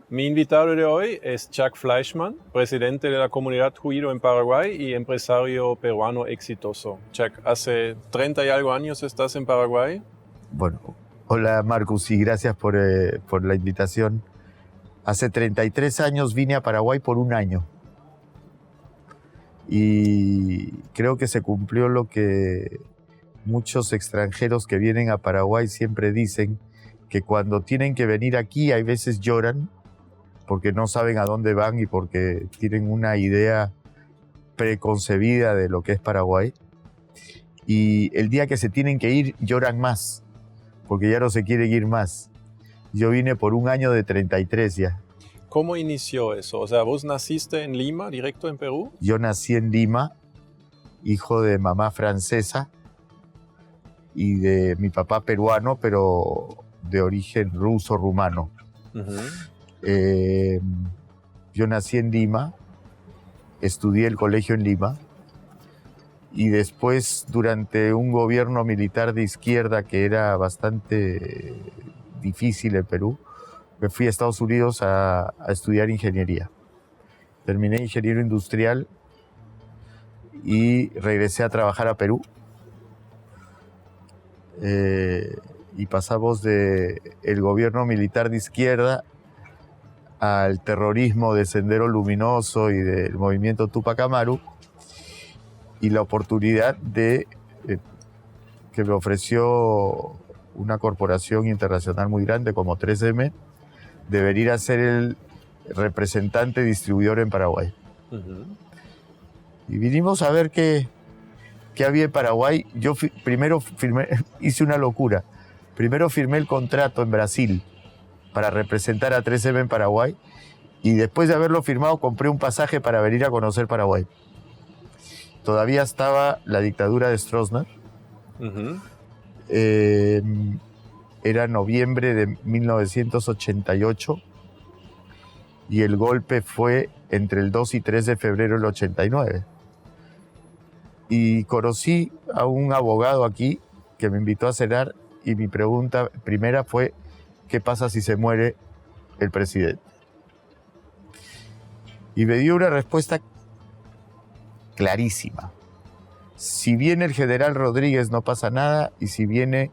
Mi invitado de hoy es Chuck Fleischmann, presidente de la comunidad Juido en Paraguay y empresario peruano exitoso. Chuck, hace 30 y algo años estás en Paraguay. Bueno, hola Marcus y gracias por la invitación. Hace 33 años vine a Paraguay por un año y creo que se cumplió lo que muchos extranjeros que vienen a Paraguay siempre dicen, que cuando tienen que venir aquí hay veces lloran porque no saben a dónde van y porque tienen una idea preconcebida de lo que es Paraguay. Y el día que se tienen que ir lloran más, porque ya no se quieren ir más. Yo vine por un año de 33 ya. ¿Cómo inició eso? O sea, ¿vos naciste en Lima, directo en Perú? Yo nací en Lima, hijo de mamá francesa y de mi papá peruano, pero de origen ruso-rumano. Yo nací en Lima, estudié el colegio en Lima y después, durante un gobierno militar de izquierda que era bastante difícil en Perú, me fui a Estados Unidos a estudiar ingeniería. Terminé ingeniero industrial y regresé a trabajar a Perú. Y pasamos del gobierno militar de izquierda al terrorismo de Sendero Luminoso y del movimiento Tupac Amaru, y la oportunidad que me ofreció una corporación internacional muy grande como 3M, de venir a ser el representante distribuidor en Paraguay. Y vinimos a ver qué había en Paraguay. Yo primero hice una locura. Primero firmé el contrato en Brasil para representar a 3M en Paraguay, y después de haberlo firmado compré un pasaje para venir a conocer Paraguay. Todavía estaba la dictadura de Stroessner. Era noviembre de 1988 y el golpe fue entre el 2 y 3 de febrero del 89. Y conocí a un abogado aquí que me invitó a cenar, y mi pregunta primera fue: ¿qué pasa si se muere el presidente? Y me dio una respuesta clarísima. Si viene el general Rodríguez no pasa nada, y si viene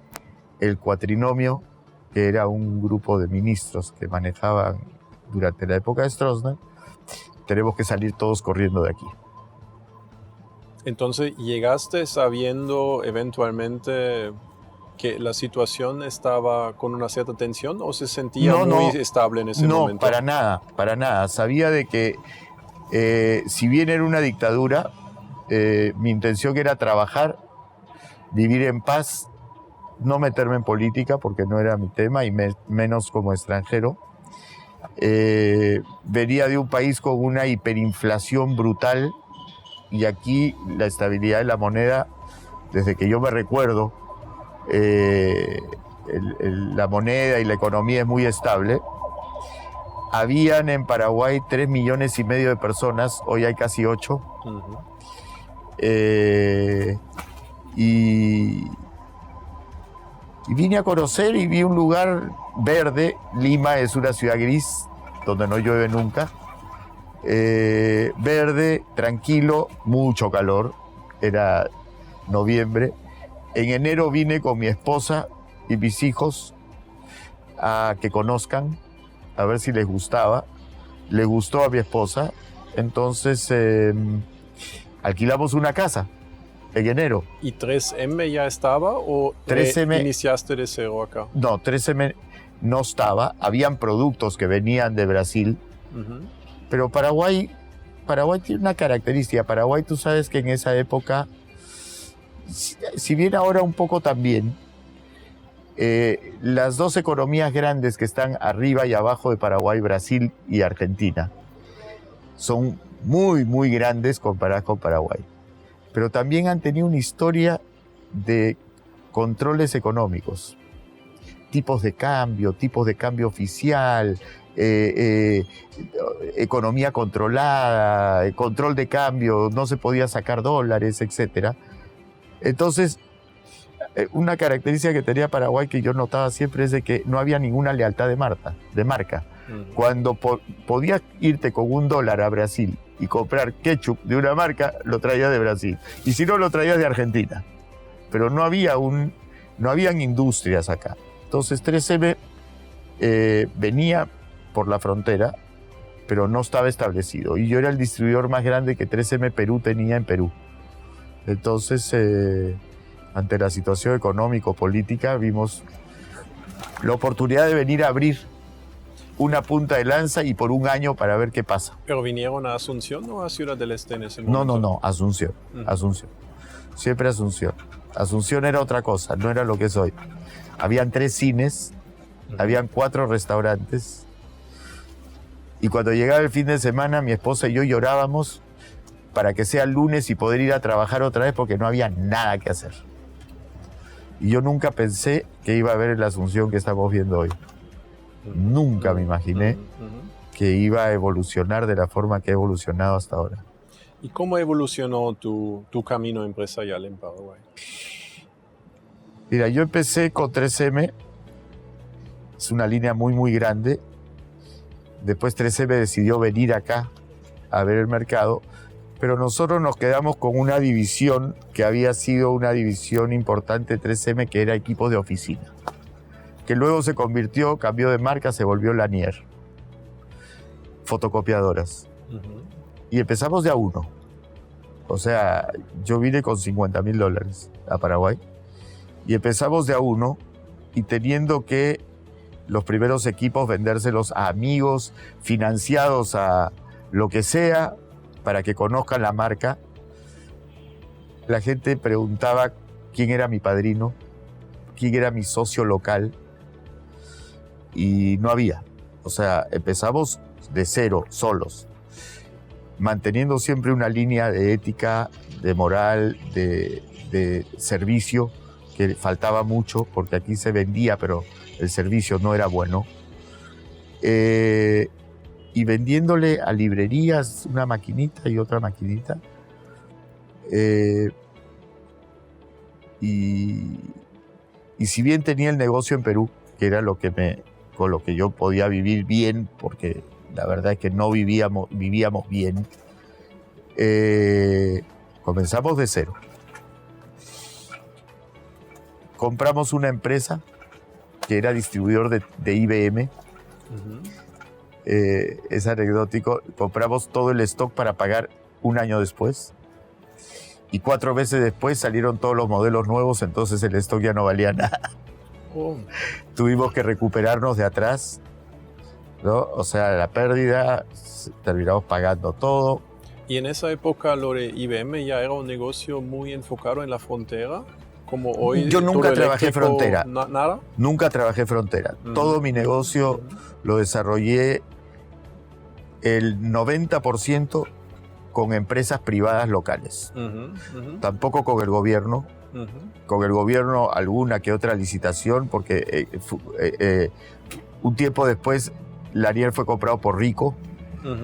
el cuatrinomio, que era un grupo de ministros que manejaban durante la época de Stroessner, tenemos que salir todos corriendo de aquí. Entonces, ¿llegaste sabiendo eventualmente que la situación estaba con una cierta tensión o se sentía muy estable en ese momento? No, para nada. Sabía de que si bien era una dictadura, mi intención era trabajar, vivir en paz, no meterme en política porque no era mi tema, y menos como extranjero. Venía de un país con una hiperinflación brutal, y aquí la estabilidad de la moneda, desde que yo me recuerdo, la moneda y la economía es muy estable. Habían en Paraguay 3,5 millones de personas, hoy hay casi 8. Y vine a conocer y vi un lugar verde. Lima es una ciudad gris, donde no llueve nunca. Verde, tranquilo, mucho calor. Era noviembre. En enero vine con mi esposa y mis hijos a que conozcan, a ver si les gustaba. Le gustó a mi esposa, entonces alquilamos una casa en enero. ¿Y 3M ya estaba o 3M, iniciaste de cero acá? No, 3M no estaba. Habían productos que venían de Brasil, pero Paraguay tiene una característica. Paraguay, tú sabes que en esa época, si bien ahora un poco también, las dos economías grandes que están arriba y abajo de Paraguay, Brasil y Argentina, son muy, muy grandes comparadas con Paraguay. Pero también han tenido una historia de controles económicos, tipos de cambio oficial, economía controlada, control de cambio, no se podía sacar dólares, etc. Entonces, una característica que tenía Paraguay que yo notaba siempre es de que no había ninguna lealtad de marca. Cuando podías irte con $1 a Brasil y comprar ketchup de una marca, lo traías de Brasil. Y si no, lo traías de Argentina. Pero no habían industrias acá. Entonces 3M venía por la frontera, pero no estaba establecido. Y yo era el distribuidor más grande que 3M Perú tenía en Perú. Entonces, ante la situación económico-política, vimos la oportunidad de venir a abrir una punta de lanza y por un año para ver qué pasa. ¿Pero vinieron a Asunción o a Ciudad del Este en ese momento? No, Asunción. Asunción. Siempre Asunción. Asunción era otra cosa, no era lo que es hoy. Habían 3 cines, habían 4 restaurantes. Y cuando llegaba el fin de semana, mi esposa y yo llorábamos para que sea lunes y poder ir a trabajar otra vez porque no había nada que hacer. Y yo nunca pensé que iba a haber la Asunción que estamos viendo hoy. Nunca me imaginé que iba a evolucionar de la forma que ha evolucionado hasta ahora. ¿Y cómo evolucionó tu camino empresarial en Paraguay? Mira, yo empecé con 3M, es una línea muy, muy grande. Después 3M decidió venir acá a ver el mercado, pero nosotros nos quedamos con una división que había sido una división importante de 3M, que era equipos de oficina, que luego se convirtió, cambió de marca, se volvió Lanier, fotocopiadoras. Y empezamos de a uno. O sea, yo vine con $50.000 a Paraguay y empezamos de a uno, y teniendo que los primeros equipos vendérselos a amigos, financiados a lo que sea, para que conozcan la marca. La gente preguntaba quién era mi padrino, quién era mi socio local, y no había. O sea, empezamos de cero, solos, manteniendo siempre una línea de ética, de moral, de servicio, que faltaba mucho, porque aquí se vendía, pero el servicio no era bueno. Y vendiéndole a librerías una maquinita y otra maquinita. Y si bien tenía el negocio en Perú, que era con lo que yo podía vivir bien, porque la verdad es que no vivíamos bien, comenzamos de cero. Compramos una empresa que era distribuidor de IBM. Es anecdótico. Compramos todo el stock para pagar un año después. Y 4 meses después salieron todos los modelos nuevos, entonces el stock ya no valía nada. Tuvimos que recuperarnos de atrás, ¿no? O sea, la pérdida, terminamos pagando todo. ¿Y en esa época lo de IBM ya era un negocio muy enfocado en la frontera? Como hoy. Yo nunca trabajé frontera. ¿Nada? Nunca trabajé frontera. Todo mi negocio lo desarrollé el 90% con empresas privadas locales. Tampoco con el gobierno. Con el gobierno alguna que otra licitación, porque un tiempo después Lanier fue comprado por Rico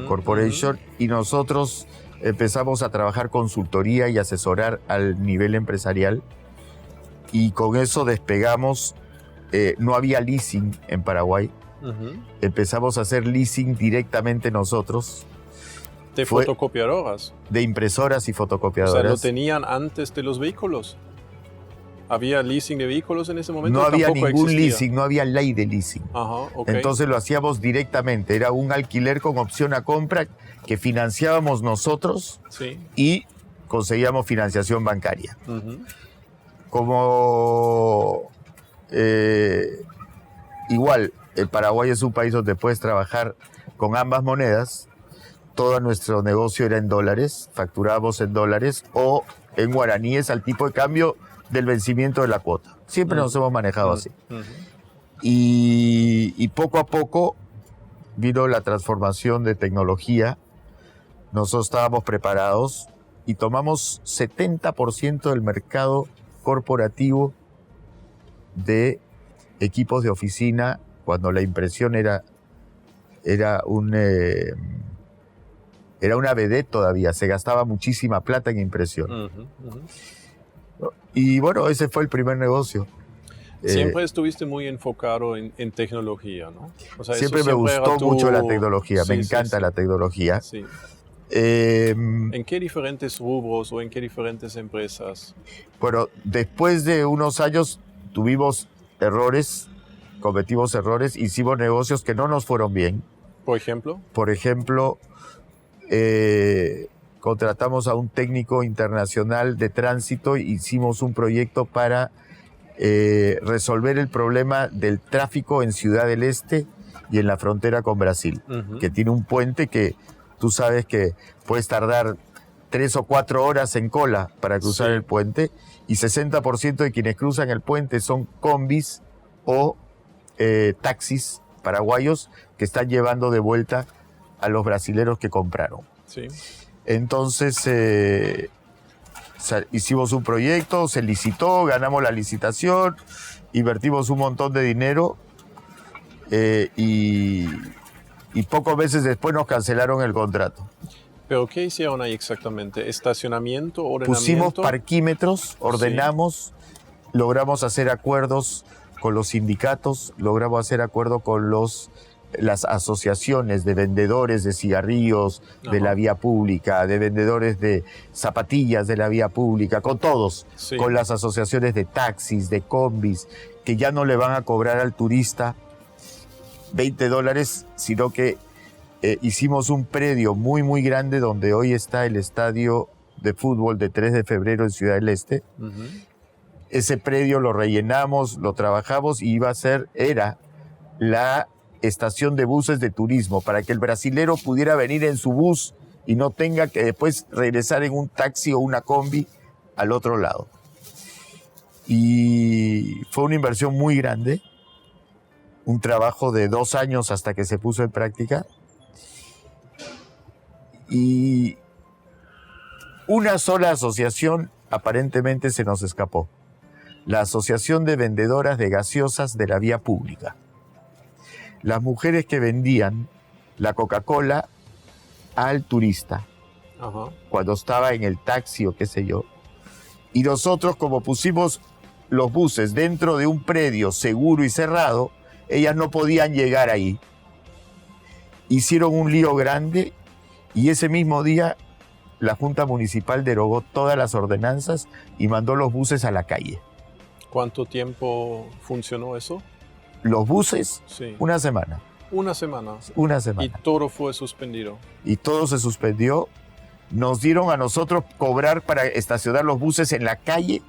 Corporation, y nosotros empezamos a trabajar consultoría y asesorar al nivel empresarial, y con eso despegamos. No había leasing en Paraguay. Empezamos a hacer leasing directamente nosotros. ¿De fotocopiadoras? De impresoras y fotocopiadoras. O sea, ¿lo tenían antes de los vehículos? ¿Había leasing de vehículos en ese momento? No había ningún leasing, no había ley de leasing. Entonces lo hacíamos directamente. Era un alquiler con opción a compra que financiábamos nosotros, y conseguíamos financiación bancaria. Como igual, el Paraguay es un país donde puedes trabajar con ambas monedas. Todo nuestro negocio era en dólares, facturábamos en dólares o en guaraníes al tipo de cambio del vencimiento de la cuota. Siempre nos hemos manejado así. Y poco a poco vino la transformación de tecnología. Nosotros estábamos preparados y tomamos 70% del mercado corporativo de equipos de oficina, cuando la impresión era una vedette todavía. Se gastaba muchísima plata en impresión. Y bueno, ese fue el primer negocio. Siempre estuviste muy enfocado en tecnología, ¿no? O sea, siempre me gustó mucho la tecnología, me encanta la tecnología. Sí. ¿En qué diferentes rubros o en qué diferentes empresas? Bueno, después de unos años tuvimos errores, cometimos errores, hicimos negocios que no nos fueron bien. ¿Por ejemplo? Por ejemplo, contratamos a un técnico internacional de tránsito e hicimos un proyecto para resolver el problema del tráfico en Ciudad del Este y en la frontera con Brasil, que tiene un puente que tú sabes que puedes tardar 3 o 4 horas en cola para cruzar el puente, y 60% de quienes cruzan el puente son combis o taxis paraguayos que están llevando de vuelta a los brasileros que compraron. Sí. Entonces hicimos un proyecto, se licitó, ganamos la licitación, invertimos un montón de dinero y pocos meses después nos cancelaron el contrato. ¿Pero qué hicieron ahí exactamente? ¿Estacionamiento, ordenamiento? Pusimos parquímetros, ordenamos, logramos hacer acuerdos con los sindicatos, logramos hacer acuerdos con las asociaciones de vendedores de cigarrillos de la vía pública, de vendedores de zapatillas de la vía pública, con todos, con las asociaciones de taxis, de combis, que ya no le van a cobrar al turista $20, sino que hicimos un predio muy, muy grande donde hoy está el estadio de fútbol de 3 de febrero en Ciudad del Este. Ese predio lo rellenamos, lo trabajamos y era la estación de buses de turismo para que el brasilero pudiera venir en su bus y no tenga que después regresar en un taxi o una combi al otro lado. Y fue una inversión muy grande, un trabajo de 2 años hasta que se puso en práctica. Y una sola asociación aparentemente se nos escapó. La Asociación de Vendedoras de Gaseosas de la Vía Pública. Las mujeres que vendían la Coca-Cola al turista, cuando estaba en el taxi o qué sé yo. Y nosotros, como pusimos los buses dentro de un predio seguro y cerrado, ellas no podían llegar ahí. Hicieron un lío grande y ese mismo día la Junta Municipal derogó todas las ordenanzas y mandó los buses a la calle. ¿Cuánto tiempo funcionó eso? Los buses, una semana. ¿Una semana? Una semana. Y todo fue suspendido. Y todo se suspendió. Nos dieron a nosotros cobrar para estacionar los buses en la calle,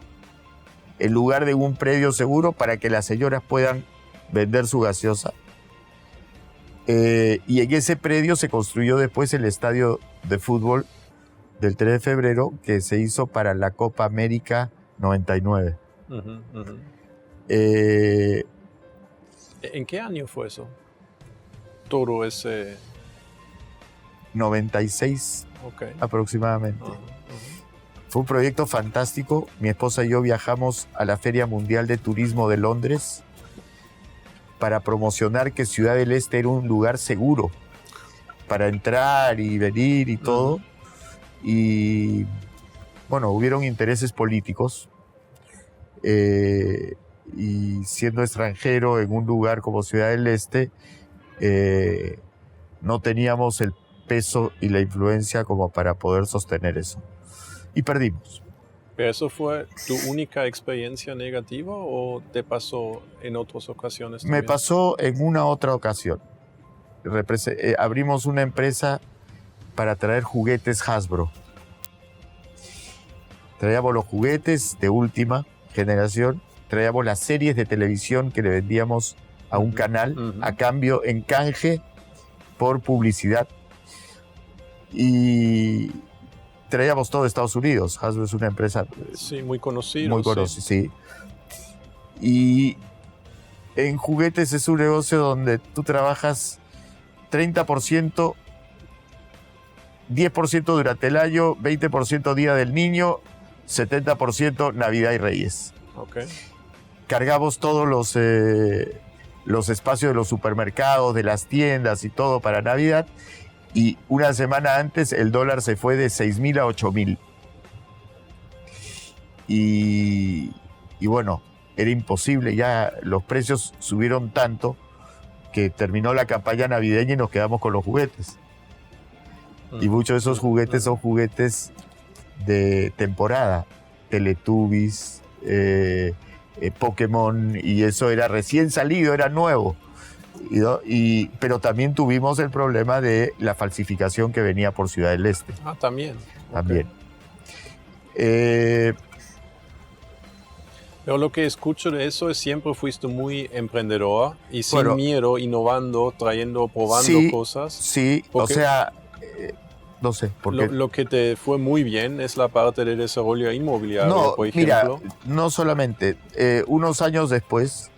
en lugar de un predio seguro, para que las señoras puedan vender su gaseosa. Y en ese predio se construyó después el estadio de fútbol del 3 de febrero, que se hizo para la Copa América 99. ¿En qué año fue eso? Todo ese... 96 aproximadamente. Fue un proyecto fantástico. Mi esposa y yo viajamos a la Feria Mundial de Turismo de Londres para promocionar que Ciudad del Este era un lugar seguro para entrar y venir y todo. Y bueno, hubieron intereses políticos. Y siendo extranjero en un lugar como Ciudad del Este, no teníamos el peso y la influencia como para poder sostener eso. Y perdimos. ¿Pero eso fue tu única experiencia negativa o te pasó en otras ocasiones también? Me pasó en una otra ocasión. Abrimos una empresa para traer juguetes Hasbro. Traíamos los juguetes de última generación, traíamos las series de televisión que le vendíamos a un canal a cambio, en canje, por publicidad. Y traíamos todo de Estados Unidos. Hasbro es una empresa muy conocida. Muy conocida, sí. Y en juguetes es un negocio donde tú trabajas 30%, 10% durante el año, 20% Día del Niño, 70% Navidad y Reyes. Cargamos todos los espacios de los supermercados, de las tiendas y todo para Navidad. Y una semana antes el dólar se fue de 6,000 a 8,000. Y bueno, era imposible, ya los precios subieron tanto que terminó la campaña navideña y nos quedamos con los juguetes. Y muchos de esos juguetes son juguetes de temporada, Teletubbies, Pokémon, y eso era recién salido, era nuevo. Pero también tuvimos el problema de la falsificación que venía por Ciudad del Este. Ah, también. También. Okay. Pero lo que escucho de eso es siempre fuiste muy emprendedora y sin miedo, innovando, probando cosas. Sí, o sea, no sé. Lo que te fue muy bien es la parte de desarrollo inmobiliario, por ejemplo. Mira, no solamente. Unos años después,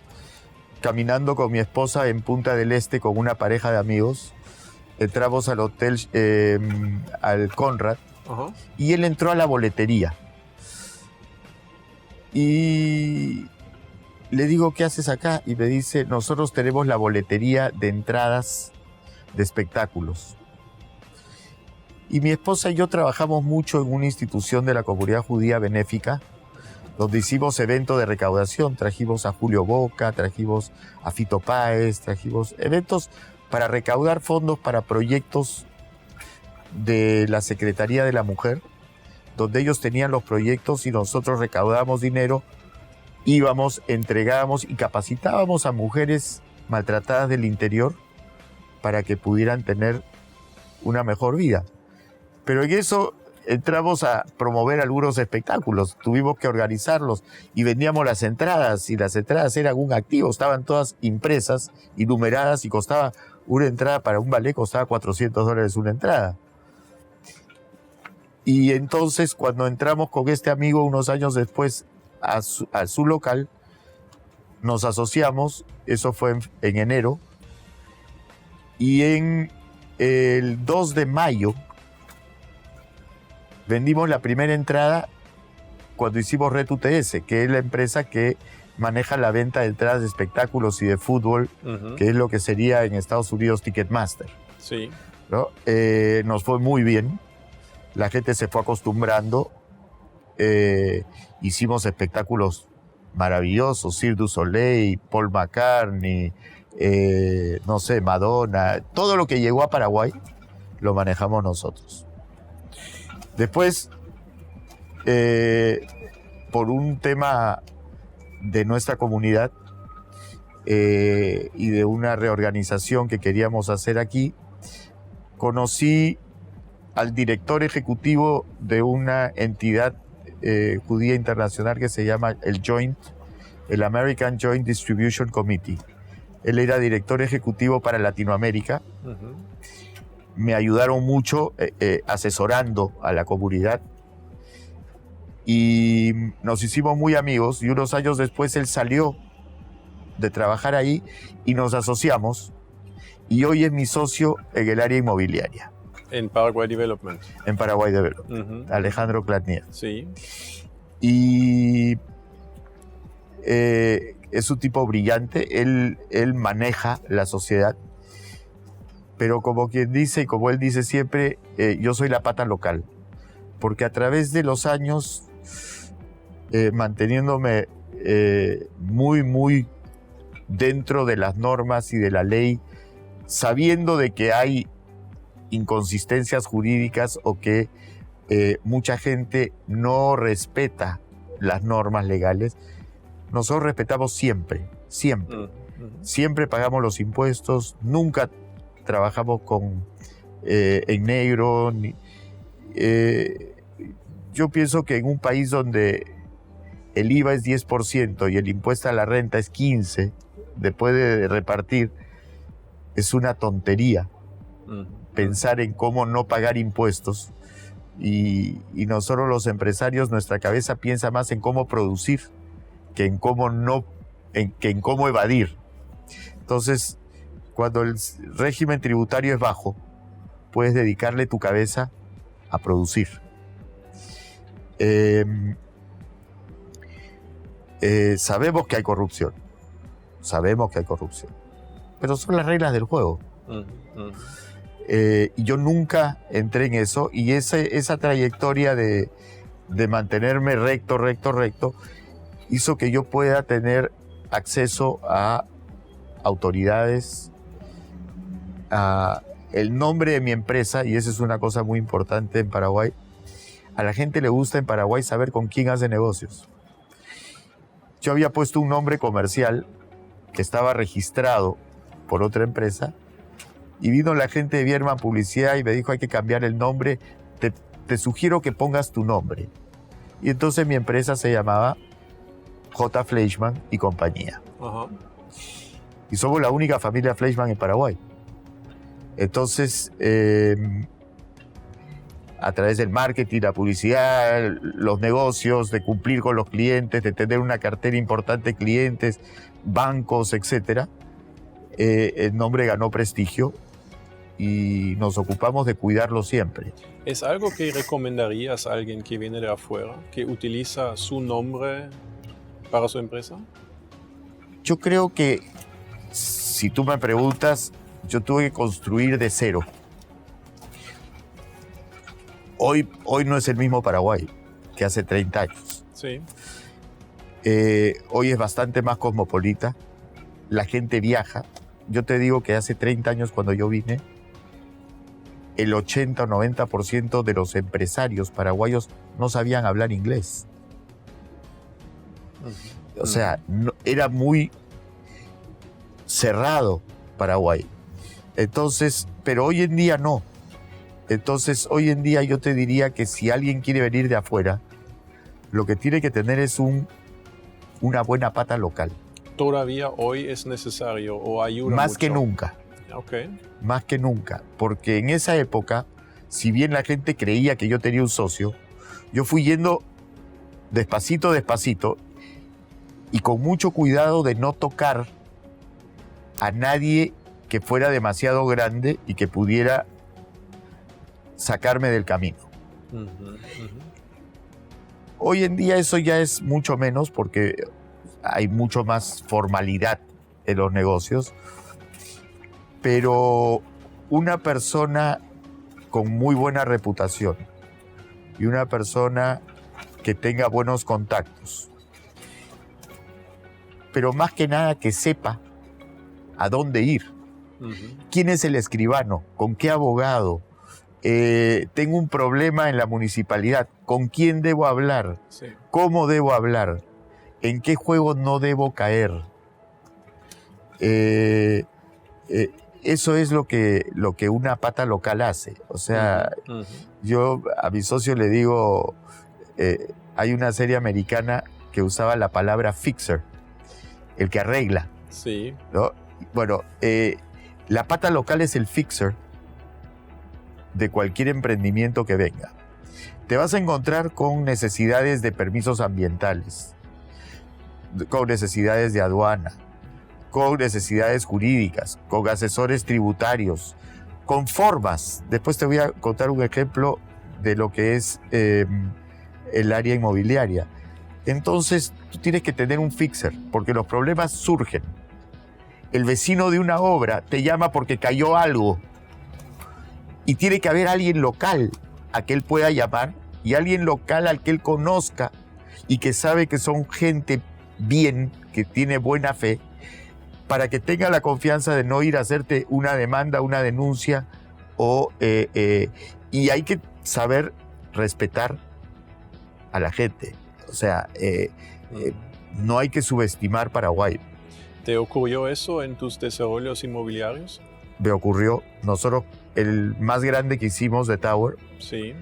caminando con mi esposa en Punta del Este con una pareja de amigos, entramos al hotel, al Conrad, y él entró a la boletería. Y le digo, ¿qué haces acá? Y me dice, nosotros tenemos la boletería de entradas de espectáculos. Y mi esposa y yo trabajamos mucho en una institución de la comunidad judía benéfica, donde hicimos eventos de recaudación. Trajimos a Julio Boca, trajimos a Fito Páez, trajimos eventos para recaudar fondos para proyectos de la Secretaría de la Mujer, donde ellos tenían los proyectos y nosotros recaudábamos dinero, íbamos, entregábamos y capacitábamos a mujeres maltratadas del interior para que pudieran tener una mejor vida. Pero en eso entramos a promover algunos espectáculos, tuvimos que organizarlos y vendíamos las entradas, y las entradas eran un activo, estaban todas impresas y numeradas, y costaba una entrada para un ballet, costaba $400 una entrada. Y entonces, cuando entramos con este amigo unos años después a su local, nos asociamos, eso fue en enero, y en el 2 de mayo vendimos la primera entrada cuando hicimos Red UTS, que es la empresa que maneja la venta de entradas de espectáculos y de fútbol, que es lo que sería en Estados Unidos Ticketmaster. Sí. ¿No? Nos fue muy bien. La gente se fue acostumbrando, hicimos espectáculos maravillosos, Cirque du Soleil, Paul McCartney, no sé, Madonna, todo lo que llegó a Paraguay lo manejamos nosotros. Después, por un tema de nuestra comunidad y de una reorganización que queríamos hacer aquí, conocí al director ejecutivo de una entidad judía internacional que se llama el American Joint Distribution Committee. Él era director ejecutivo para Latinoamérica. Me ayudaron mucho asesorando a la comunidad y nos hicimos muy amigos, y unos años después él salió de trabajar ahí y nos asociamos, y hoy es mi socio en el área inmobiliaria. En Paraguay Development. En Paraguay Development. Alejandro Klatnier. Sí. Y es un tipo brillante, él maneja la sociedad, pero como quien dice, y como él dice siempre, yo soy la pata local, porque a través de los años, manteniéndome muy, muy dentro de las normas y de la ley, sabiendo de que hay inconsistencias jurídicas o que mucha gente no respeta las normas legales, nosotros respetamos siempre, siempre. Siempre pagamos los impuestos, nunca trabajamos en negro. Yo pienso que en un país donde el IVA es 10% y el impuesto a la renta es 15%, después de repartir, es una tontería pensar en cómo no pagar impuestos, y nosotros los empresarios, nuestra cabeza piensa más en cómo producir que en cómo evadir. Entonces, cuando el régimen tributario es bajo, puedes dedicarle tu cabeza a producir. Sabemos que hay corrupción, pero son las reglas del juego. Y yo nunca entré en eso, y esa trayectoria de mantenerme recto, hizo que yo pueda tener acceso a autoridades, a el nombre de mi empresa, y esa es una cosa muy importante en Paraguay. A la gente le gusta en Paraguay saber con quién hace negocios. Yo había puesto un nombre comercial que estaba registrado por otra empresa y vino la gente de Bierman Publicidad y me dijo: hay que cambiar el nombre, te sugiero que pongas tu nombre. Y entonces mi empresa se llamaba J. Fleischmann y compañía. Ajá. Y somos la única familia Fleischmann en Paraguay. Entonces, a través del marketing, la publicidad, los negocios, de cumplir con los clientes, de tener una cartera importante de clientes, bancos, etc., el nombre ganó prestigio y nos ocupamos de cuidarlo siempre. ¿Es algo que recomendarías a alguien que viene de afuera, que utiliza su nombre para su empresa? Yo creo que, si tú me preguntas, yo tuve que construir de cero. Hoy no es el mismo Paraguay que hace 30 años. Sí. Hoy es bastante más cosmopolita. La gente viaja. Yo te digo que hace 30 años, cuando yo vine, el 80 o 90% de los empresarios paraguayos no sabían hablar inglés. O sea, era muy cerrado Paraguay. Entonces, pero hoy en día no. Entonces, hoy en día yo te diría que si alguien quiere venir de afuera, lo que tiene que tener es una buena pata local. ¿Todavía hoy es necesario o ayuda Más mucho? que nunca. Ok. Más que nunca. Porque en esa época, si bien la gente creía que yo tenía un socio, yo fui yendo despacito, despacito, y con mucho cuidado de no tocar a nadie que fuera demasiado grande y que pudiera sacarme del camino. Hoy en día eso ya es mucho menos, porque hay mucho más formalidad en los negocios, pero una persona con muy buena reputación y una persona que tenga buenos contactos, pero más que nada que sepa a dónde ir. ¿Quién es el escribano? ¿Con qué abogado? Tengo un problema en la municipalidad. ¿Con quién debo hablar? Sí. ¿Cómo debo hablar? ¿En qué juego no debo caer? Eso es lo que una pata local hace. O sea, yo a mi socio le digo, hay una serie americana que usaba la palabra fixer, el que arregla. Sí. ¿No? Bueno, la pata local es el fixer de cualquier emprendimiento que venga. Te vas a encontrar con necesidades de permisos ambientales, con necesidades de aduana, con necesidades jurídicas, con asesores tributarios, con formas. Después te voy a contar un ejemplo de lo que es el área inmobiliaria. Entonces, tú tienes que tener un fixer, porque los problemas surgen. El vecino de una obra te llama porque cayó algo y tiene que haber alguien local a que él pueda llamar, y alguien local al que él conozca y que sabe que son gente bien, que tiene buena fe, para que tenga la confianza de no ir a hacerte una demanda, una denuncia, y hay que saber respetar a la gente. O sea, no hay que subestimar Paraguay. ¿Te ocurrió eso en tus desarrollos inmobiliarios? Me ocurrió. Nosotros, el más grande que hicimos de Tower, Sí.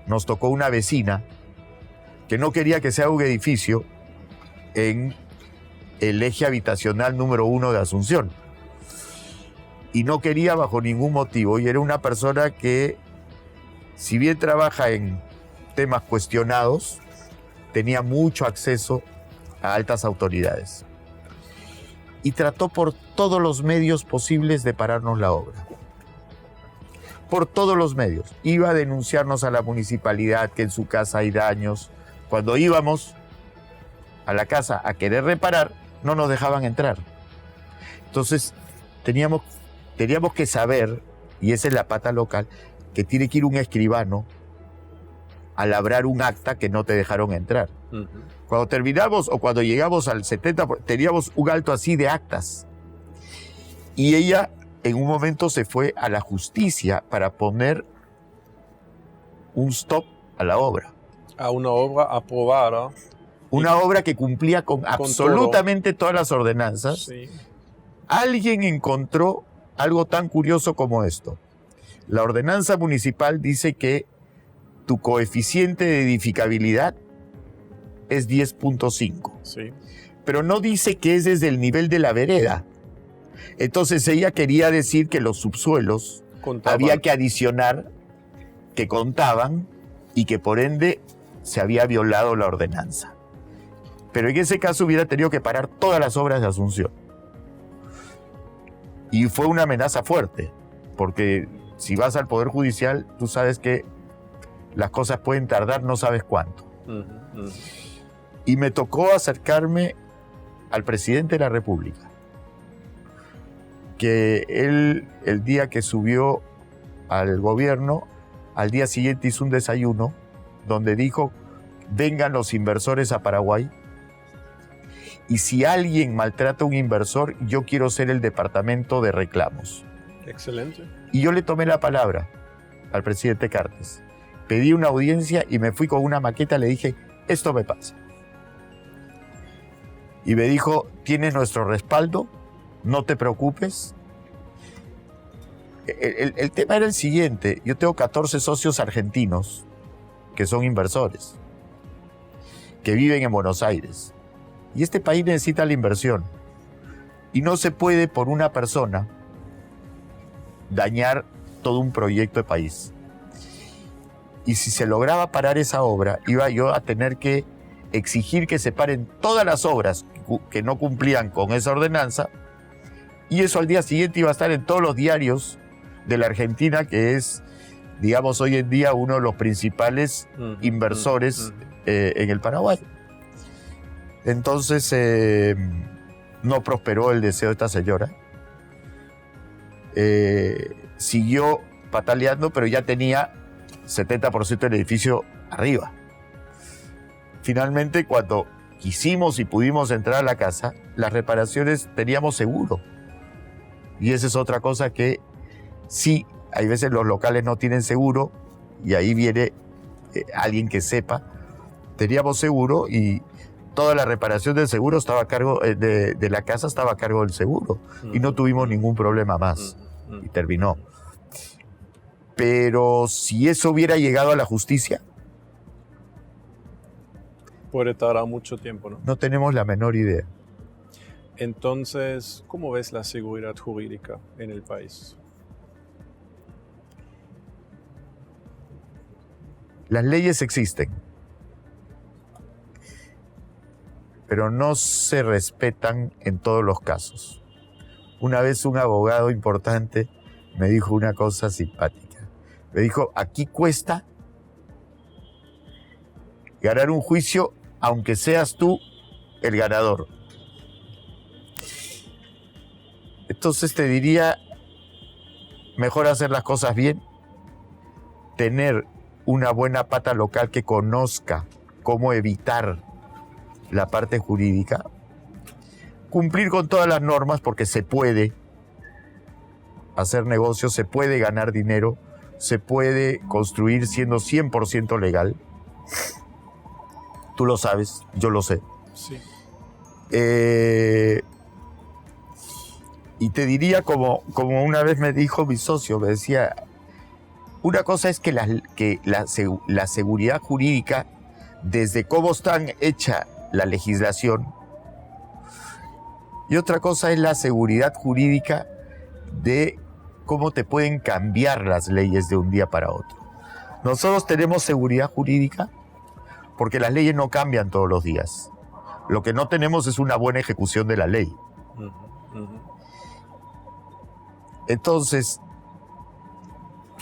nos tocó una vecina que no quería que sea un edificio en el eje habitacional número 1 de Asunción. Y no quería bajo ningún motivo. Y era una persona que, si bien trabaja en temas cuestionados, tenía mucho acceso a altas autoridades. Y trató por todos los medios posibles de pararnos la obra. Por todos los medios. Iba a denunciarnos a la municipalidad que en su casa hay daños. Cuando íbamos a la casa a querer reparar, no nos dejaban entrar. Entonces, teníamos que saber, y esa es la pata local, que tiene que ir un escribano a labrar un acta que no te dejaron entrar. Ujú. Cuando terminamos o cuando llegamos al 70, teníamos un alto así de actas. Y ella en un momento se fue a la justicia para poner un stop a la obra. A una obra aprobada. Una obra que cumplía con absolutamente todas las ordenanzas. Sí. Alguien encontró algo tan curioso como esto. La ordenanza municipal dice que tu coeficiente de edificabilidad es 10.5. Sí. Pero no dice que es desde el nivel de la vereda. Entonces ella quería decir que los subsuelos Contaban. había que adicionar que contaban y que por ende se había violado la ordenanza. Pero en ese caso hubiera tenido que parar todas las obras de Asunción. Y fue una amenaza fuerte, porque si vas al Poder Judicial, tú sabes que las cosas pueden tardar no sabes cuánto. Ujú, ujú. Y me tocó acercarme al presidente de la República, que él, el día que subió al gobierno, al día siguiente hizo un desayuno donde dijo, vengan los inversores a Paraguay, y si alguien maltrata a un inversor, yo quiero ser el departamento de reclamos. Excelente. Y yo le tomé la palabra al presidente Cartes. Pedí una audiencia y me fui con una maqueta, le dije, esto me pasa. Y me dijo, tienes nuestro respaldo, no te preocupes. El tema era el siguiente, yo tengo 14 socios argentinos que son inversores, que viven en Buenos Aires. Y este país necesita la inversión. Y no se puede por una persona dañar todo un proyecto de país. Y si se lograba parar esa obra, iba yo a tener que exigir que se paren todas las obras que no cumplían con esa ordenanza, y eso al día siguiente iba a estar en todos los diarios de la Argentina, que es, digamos, hoy en día uno de los principales inversores en el Paraguay. Entonces, no prosperó el deseo de esta señora. Siguió pataleando, pero ya tenía 70% del edificio arriba. Finalmente, cuando quisimos y pudimos entrar a la casa, las reparaciones teníamos seguro. Y esa es otra cosa que sí, hay veces los locales no tienen seguro, y ahí viene alguien que sepa. Teníamos seguro y toda la reparación del seguro estaba a cargo, de la casa estaba a cargo del seguro. Y no tuvimos ningún problema más. Y terminó. Pero si eso hubiera llegado a la justicia, Puede tardar mucho tiempo, ¿no? no tenemos la menor idea. Entonces, ¿cómo ves la seguridad jurídica en el país? Las leyes existen, pero no se respetan en todos los casos. Una vez un abogado importante me dijo una cosa simpática. Me dijo, aquí cuesta ganar un juicio aunque seas tú el ganador. Entonces te diría, mejor hacer las cosas bien, tener una buena pata local que conozca cómo evitar la parte jurídica, cumplir con todas las normas porque se puede hacer negocios, se puede ganar dinero, se puede construir siendo 100% legal. Tú lo sabes, yo lo sé. Sí. Y te diría, como una vez me dijo mi socio, me decía, una cosa es que la seguridad jurídica, desde cómo está hecha la legislación, y otra cosa es la seguridad jurídica de cómo te pueden cambiar las leyes de un día para otro. Nosotros tenemos seguridad jurídica porque las leyes no cambian todos los días. Lo que no tenemos es una buena ejecución de la ley. Entonces,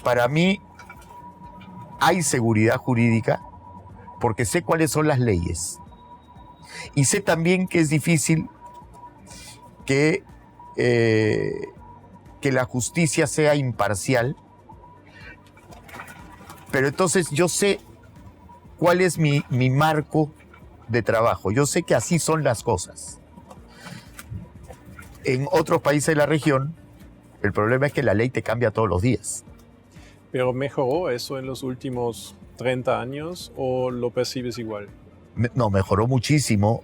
para mí, hay seguridad jurídica porque sé cuáles son las leyes. Y sé también que es difícil que la justicia sea imparcial. Pero entonces yo sé cuál es mi marco de trabajo. Yo sé que así son las cosas. En otros países de la región, el problema es que la ley te cambia todos los días. ¿Pero mejoró eso en los últimos 30 años o lo percibes igual? No, mejoró muchísimo.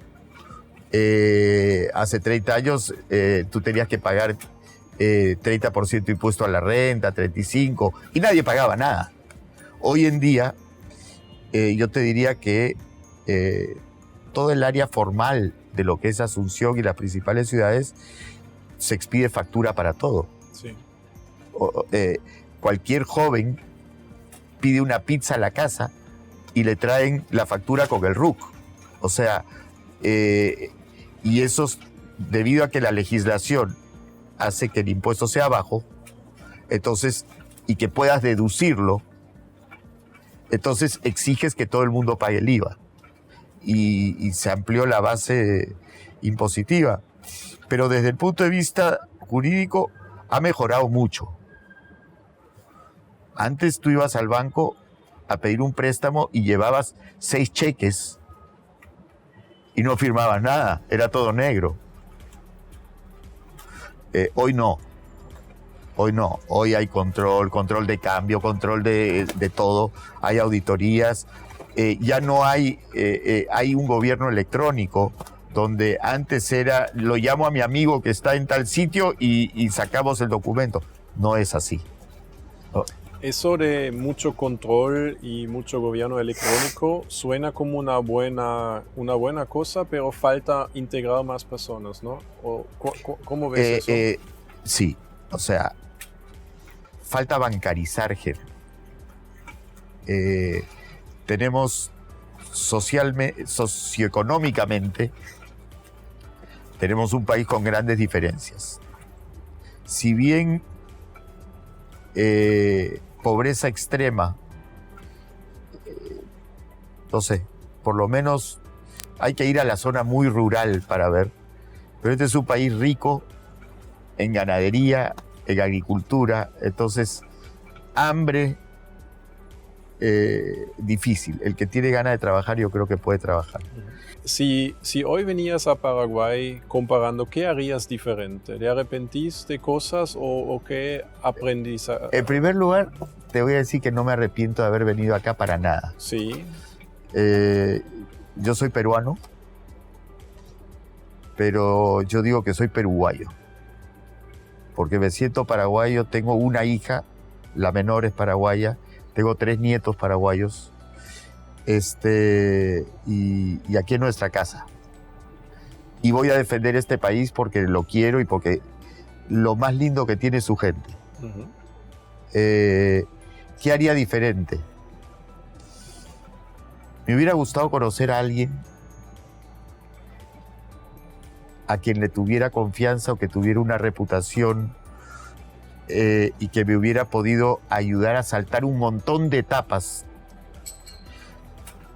Hace 30 años tú tenías que pagar 30% impuesto a la renta, 35%, y nadie pagaba nada. Hoy en día, yo te diría que todo el área formal de lo que es Asunción y las principales ciudades se expide factura para todo. Sí. Cualquier joven pide una pizza a la casa y le traen la factura con el RUC. O sea, y eso es debido a que la legislación hace que el impuesto sea bajo, entonces, y que puedas deducirlo, entonces exiges que todo el mundo pague el IVA. Y se amplió la base impositiva. Pero desde el punto de vista jurídico ha mejorado mucho. Antes tú ibas al banco a pedir un préstamo y llevabas 6 cheques y no firmabas nada, era todo negro. Hoy no. Hoy hay control de cambio, control de todo, hay auditorías. Ya no hay un gobierno electrónico, donde antes era, lo llamo a mi amigo que está en tal sitio y sacamos el documento. No es así. Eso de mucho control y mucho gobierno electrónico suena como una buena cosa, pero falta integrar más personas, ¿no? ¿Cómo ves eso? Sí, o sea, falta bancarizar gente. Tenemos socioeconómicamente, tenemos un país con grandes diferencias. Si bien pobreza extrema, no sé, por lo menos hay que ir a la zona muy rural para ver, pero este es un país rico en ganadería, en agricultura, entonces hambre difícil. El que tiene ganas de trabajar, yo creo que puede trabajar. Si hoy venías a Paraguay comparando, ¿qué harías diferente? ¿Te arrepentís de cosas o qué aprendiste? En primer lugar, te voy a decir que no me arrepiento de haber venido acá para nada. Sí. Yo soy peruano, pero yo digo que soy peruguayo, porque me siento paraguayo. Tengo una hija, la menor es paraguaya, tengo 3 nietos paraguayos, y aquí en nuestra casa. Y voy a defender este país porque lo quiero y porque lo más lindo que tiene es su gente. Uh-huh. ¿Qué haría diferente? Me hubiera gustado conocer a alguien a quien le tuviera confianza o que tuviera una reputación y que me hubiera podido ayudar a saltar un montón de etapas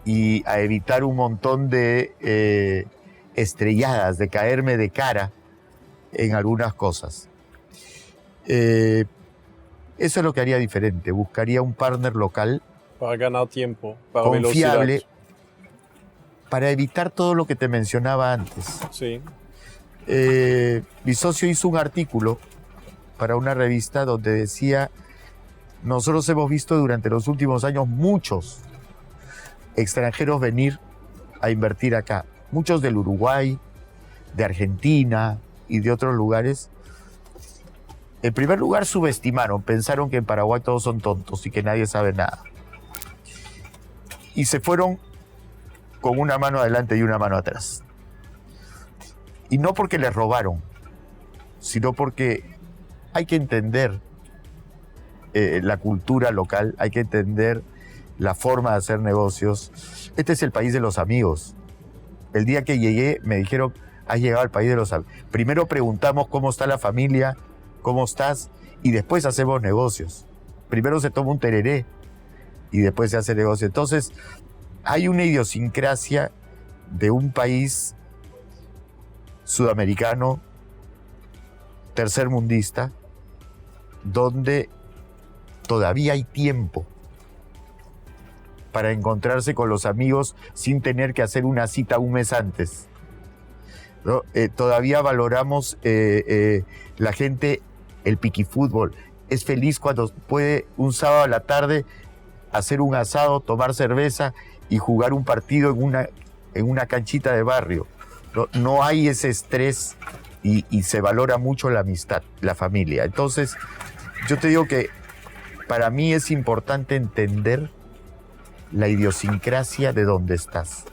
y a evitar un montón de estrelladas, de caerme de cara en algunas cosas. Eso es lo que haría diferente. Buscaría un partner local para ganar tiempo, para confiable, velocidad, para evitar todo lo que te mencionaba antes. Sí. Mi socio hizo un artículo para una revista donde decía: nosotros hemos visto durante los últimos años muchos extranjeros venir a invertir acá, muchos del Uruguay, de Argentina y de otros lugares. En primer lugar, subestimaron, pensaron que en Paraguay todos son tontos y que nadie sabe nada. Y se fueron con una mano adelante y una mano atrás. Y no porque les robaron, sino porque hay que entender la cultura local, hay que entender la forma de hacer negocios. Este es el país de los amigos. El día que llegué me dijeron: has llegado al país de los amigos. Primero preguntamos cómo está la familia, cómo estás, y después hacemos negocios. Primero se toma un tereré y después se hace negocio. Entonces, hay una idiosincrasia de un país sudamericano, tercermundista, donde todavía hay tiempo para encontrarse con los amigos sin tener que hacer una cita un mes antes, ¿no? Todavía valoramos la gente, el piquifútbol. Es feliz cuando puede un sábado a la tarde hacer un asado, tomar cerveza y jugar un partido en una canchita de barrio. No hay ese estrés y se valora mucho la amistad, la familia. Entonces, yo te digo que para mí es importante entender la idiosincrasia de donde estás.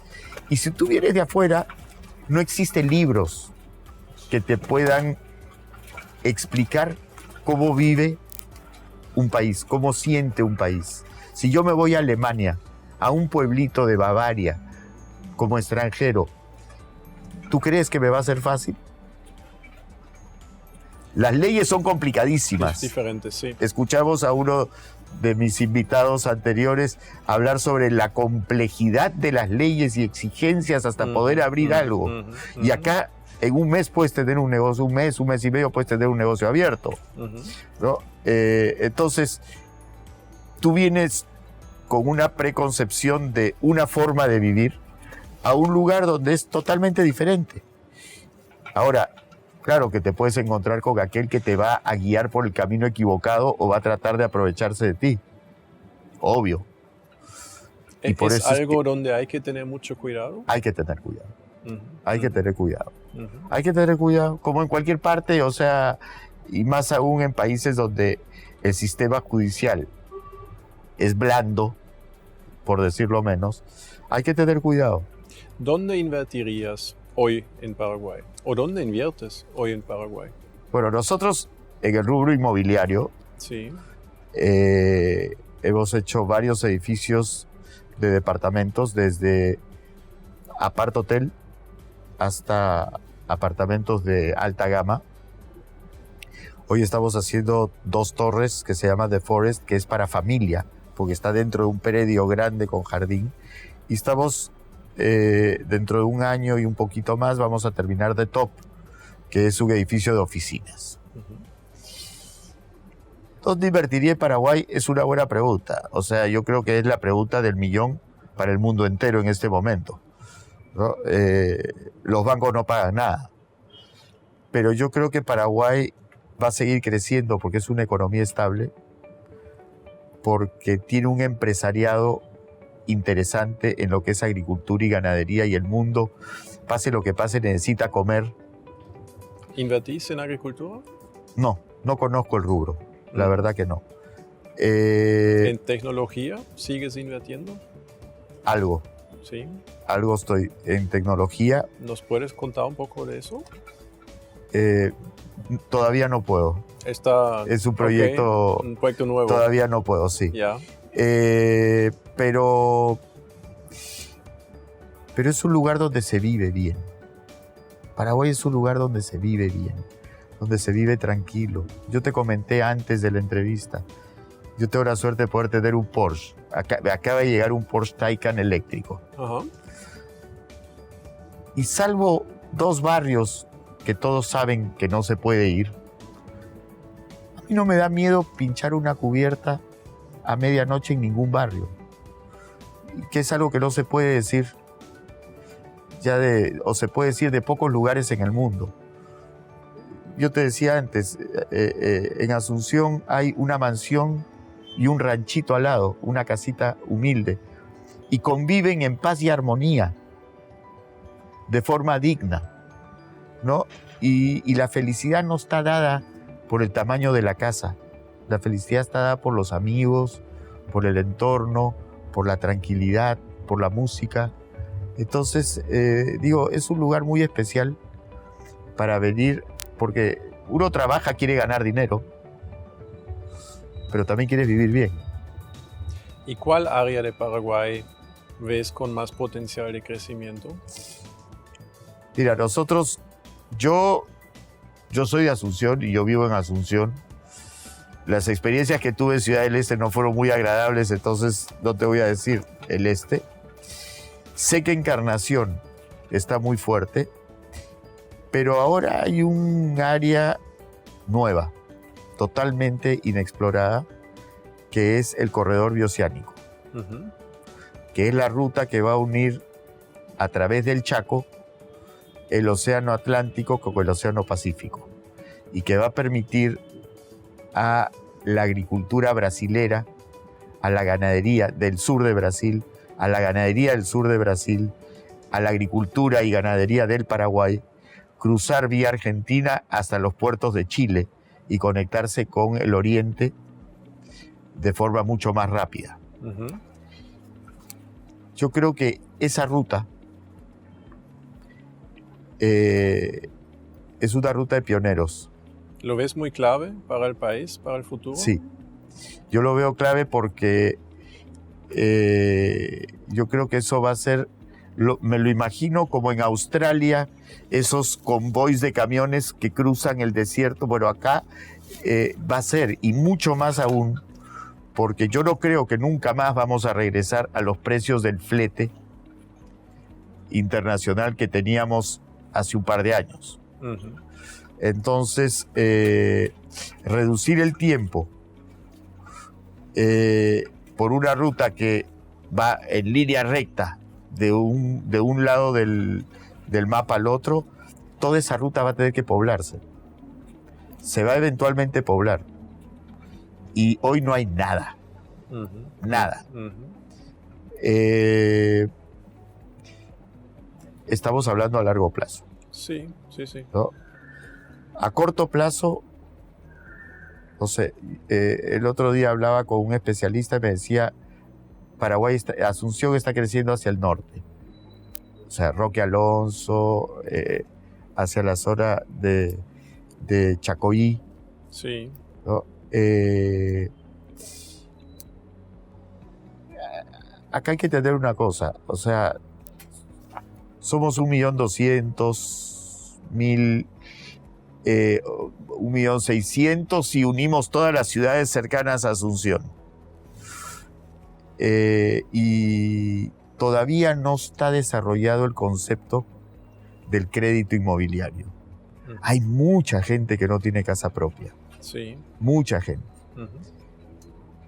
Y si tú vienes de afuera, no existen libros que te puedan explicar cómo vive un país, cómo siente un país. Si yo me voy a Alemania, a un pueblito de Bavaria, como extranjero, ¿tú crees que me va a ser fácil? Las leyes son complicadísimas. Es diferente, sí. Escuchamos a uno de mis invitados anteriores hablar sobre la complejidad de las leyes y exigencias hasta poder abrir algo. Y acá, en un mes puedes tener un negocio, un mes y medio puedes tener un negocio abierto, ¿no? Entonces, tú vienes con una preconcepción de una forma de vivir a un lugar donde es totalmente diferente. Ahora, claro que te puedes encontrar con aquel que te va a guiar por el camino equivocado o va a tratar de aprovecharse de ti. Obvio. Y por eso algo donde hay que tener mucho cuidado. Hay que tener cuidado. Hay que tener cuidado. Hay que tener cuidado, como en cualquier parte, o sea, y más aún en países donde el sistema judicial es blando, por decirlo menos, hay que tener cuidado. ¿Dónde invertirías hoy en Paraguay? ¿O dónde inviertes hoy en Paraguay? Bueno, nosotros en el rubro inmobiliario sí. Hemos hecho varios edificios de departamentos, desde apart hotel hasta apartamentos de alta gama. Hoy estamos haciendo 2 torres que se llama The Forest, que es para familia, porque está dentro de un predio grande con jardín. Y estamos, dentro de un año y un poquito más, vamos a terminar The Top, que es un edificio de oficinas. ¿Dónde invertiría en Paraguay? Es una buena pregunta. O sea, yo creo que es la pregunta del millón para el mundo entero en este momento, ¿no? Los bancos no pagan nada. Pero yo creo que Paraguay va a seguir creciendo porque es una economía estable, porque tiene un empresariado interesante en lo que es agricultura y ganadería, y el mundo, pase lo que pase, necesita comer. ¿Invertís en agricultura? No conozco el rubro, la verdad que no. ¿En tecnología sigues invirtiendo? Algo. Sí. Algo estoy en tecnología. ¿Nos puedes contar un poco de eso? Todavía no puedo. Es un proyecto, un proyecto nuevo. Todavía no puedo, sí. Ya. Pero es un lugar donde se vive bien. Paraguay es un lugar donde se vive bien, donde se vive tranquilo. Yo te comenté antes de la entrevista, yo tengo la suerte de poder tener un Porsche. Acaba de llegar un Porsche Taycan eléctrico. Ajá. Y salvo 2 barrios que todos saben que no se puede ir, a mí no me da miedo pinchar una cubierta a medianoche en ningún barrio, que es algo que no se puede decir o se puede decir de pocos lugares en el mundo. Yo te decía antes, en Asunción hay una mansión y un ranchito al lado, una casita humilde, y conviven en paz y armonía, de forma digna, ¿no? Y la felicidad no está dada por el tamaño de la casa. La felicidad está dada por los amigos, por el entorno, por la tranquilidad, por la música. Entonces, es un lugar muy especial para venir, porque uno trabaja, quiere ganar dinero, pero también quiere vivir bien. ¿Y cuál área de Paraguay ves con más potencial de crecimiento? Mira, yo soy de Asunción y yo vivo en Asunción. Las experiencias que tuve en Ciudad del Este no fueron muy agradables, entonces no te voy a decir el este. Sé que Encarnación está muy fuerte, pero ahora hay un área nueva, totalmente inexplorada, que es el corredor bioceánico. que es la ruta que va a unir a través del Chaco el Océano Atlántico con el Océano Pacífico y que va a permitir a la agricultura brasilera, a la ganadería del sur de Brasil, a la ganadería del sur de Brasil, a la agricultura y ganadería del Paraguay, cruzar vía Argentina hasta los puertos de Chile y conectarse con el oriente de forma mucho más rápida. Ujú. Yo creo que esa ruta es una ruta de pioneros. ¿Lo ves muy clave para el país, para el futuro? Sí, yo lo veo clave porque yo creo que eso va a ser, me lo imagino como en Australia, esos convoys de camiones que cruzan el desierto. Bueno, acá va a ser, y mucho más aún, porque yo no creo que nunca más vamos a regresar a los precios del flete internacional que teníamos hace un par de años. Ujú. Entonces, reducir el tiempo por una ruta que va en línea recta de un lado del mapa al otro, toda esa ruta va a tener que poblarse. Se va a eventualmente poblar. Y hoy no hay nada. Ujú. Nada. Ujú. Estamos hablando a largo plazo, Sí, sí, sí. ¿no? A corto plazo, no sé, el otro día hablaba con un especialista y me decía, Asunción está creciendo hacia el norte. O sea, Roque Alonso, hacia la zona de Chacoí, Sí. ¿no? Acá hay que entender una cosa, o sea, somos 1.200.000, 1.600.000 y unimos todas las ciudades cercanas a Asunción. Y todavía no está desarrollado el concepto del crédito inmobiliario. Ujú. Hay mucha gente que no tiene casa propia, Sí. mucha gente. Ujú.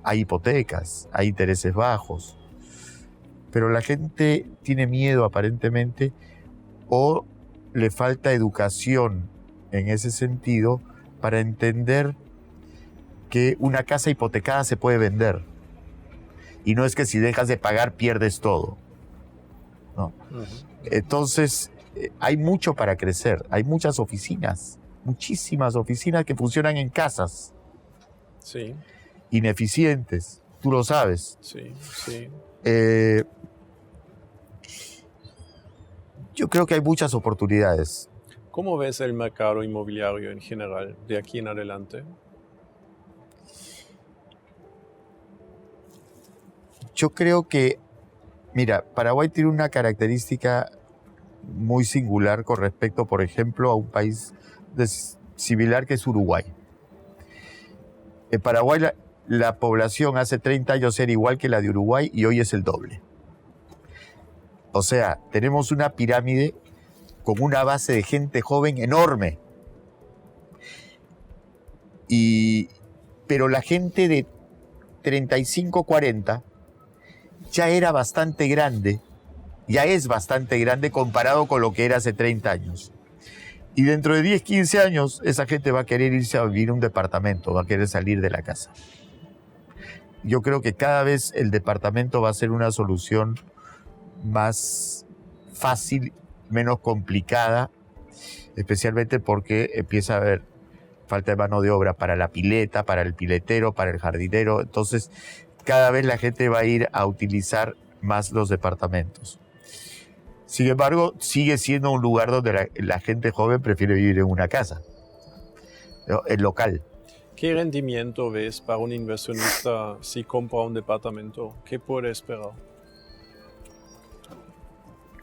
Hay hipotecas, hay intereses bajos, pero la gente tiene miedo aparentemente o le falta educación en ese sentido para entender que una casa hipotecada se puede vender. Y no es que si dejas de pagar pierdes todo, ¿no? Ujú. Entonces, hay mucho para crecer. Hay muchas oficinas, muchísimas oficinas que funcionan en casas, Sí, ineficientes. Tú lo sabes. sí, sí. Yo creo que hay muchas oportunidades. ¿Cómo ves el mercado inmobiliario en general de aquí en adelante? Yo creo que, mira, Paraguay tiene una característica muy singular con respecto, por ejemplo, a un país similar que es Uruguay. En Paraguay la población hace 30 años era igual que la de Uruguay y hoy es el doble. O sea, tenemos una pirámide con una base de gente joven enorme. Pero la gente de 35, 40 ya era bastante grande, ya es bastante grande comparado con lo que era hace 30 años. Y dentro de 10, 15 años, esa gente va a querer irse a vivir en un departamento, va a querer salir de la casa. Yo creo que cada vez el departamento va a ser una solución más fácil, menos complicada, especialmente porque empieza a haber falta de mano de obra para la pileta, para el piletero, para el jardinero. Entonces, cada vez la gente va a ir a utilizar más los departamentos. Sin embargo, sigue siendo un lugar donde la gente joven prefiere vivir en una casa, ¿no? El local. ¿Qué rendimiento ves para un inversionista si compra un departamento? ¿Qué puede esperar?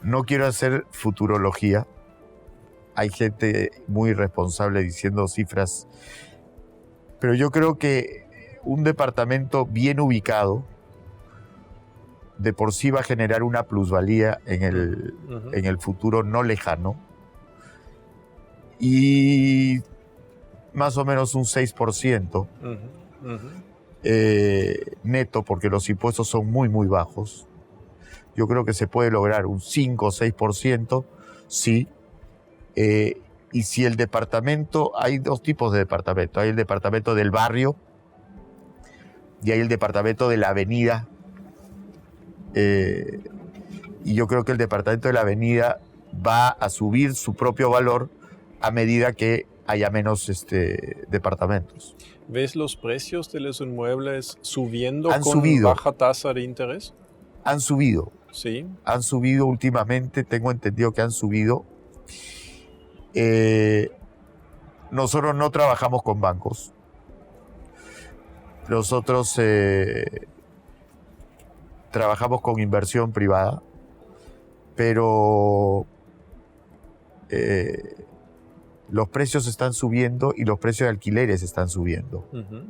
No quiero hacer futurología. Hay gente muy responsable diciendo cifras, pero yo creo que un departamento bien ubicado de por sí va a generar una plusvalía en el futuro no lejano, y más o menos un 6% neto, porque los impuestos son muy, muy bajos. Yo creo que se puede lograr un 5 o 6%, sí. Y si el departamento, hay dos tipos de departamento. Hay el departamento del barrio y hay el departamento de la avenida. Y yo creo que el departamento de la avenida va a subir su propio valor a medida que haya menos departamentos. ¿Ves los precios de los inmuebles subiendo Han con subido. baja tasa de interés? Han subido. Sí. Han subido últimamente, tengo entendido que han subido. Nosotros no trabajamos con bancos. Nosotros trabajamos con inversión privada, pero los precios están subiendo y los precios de alquileres están subiendo. Ujú.